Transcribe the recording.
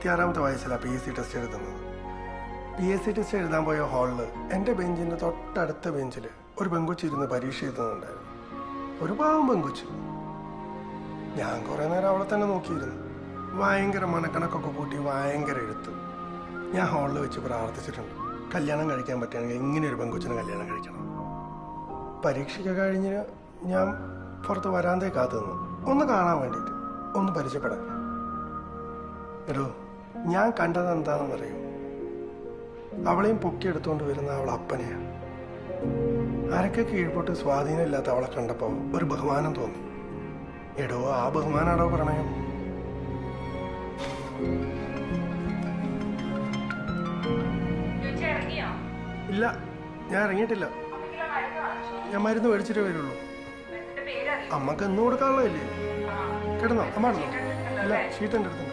26-ാമത്തെ വയസ്സിലാണ് PSC test എഴുതുന്നത്. PSC test എഴുതാൻ പോയ ഹാളിൽ എൻ്റെ ബെഞ്ചിൻ്റെ തൊട്ടടുത്ത ബെഞ്ചിൽ ഒരു പെങ്കൊച്ചി ഇരുന്ന് പരീക്ഷ എഴുതുന്നുണ്ടായിരുന്നു. ഒരു പാവം പെങ്കൊച്ച്. ഞാൻ കുറേ നേരം അവളെ തന്നെ നോക്കിയിരുന്നു. ഭയങ്കര മനക്കണക്കൊക്കെ കൂട്ടി ഭയങ്കര എഴുത്ത്. ഞാൻ ഹാളിൽ വെച്ച് പ്രാർത്ഥിച്ചിട്ടുണ്ട്, കല്യാണം കഴിക്കാൻ പറ്റുകയാണെങ്കിൽ ഇങ്ങനെ ഒരു പെങ്കൊച്ചിനെ കല്യാണം കഴിക്കണം. പരീക്ഷയ്ക്ക് കഴിഞ്ഞ് ഞാൻ പുറത്ത് വരാന്തേ കാത്തു നിന്നു, ഒന്ന് കാണാൻ വേണ്ടിയിട്ട്, ഒന്ന് പരിചയപ്പെടാൻ. എടോ, ഞാൻ കണ്ടത് എന്താണെന്നറിയോ? അവളെയും പൊക്കിയെടുത്തുകൊണ്ട് വരുന്ന അവളെ അപ്പനെയാണ്. അരക്ക് കീഴ്പോട്ട് സ്വാധീനമില്ലാത്ത അവളെ കണ്ടപ്പോൾ ഒരു ബഹുമാനം തോന്നി. എടോ, ആ ബഹുമാനാടോ പ്രണയം. ഇല്ല, ഞാൻ ഇറങ്ങിയിട്ടില്ല. ഞാൻ മരുന്ന് മേടിച്ചിട്ടേ വരുള്ളൂ. അമ്മക്ക് എന്ന് കൊടുക്കാനുള്ളതല്ലേ? കിടന്നോ? അമ്മ ഇല്ല, ഷീറ്റ് എൻ്റെ അടുത്ത്.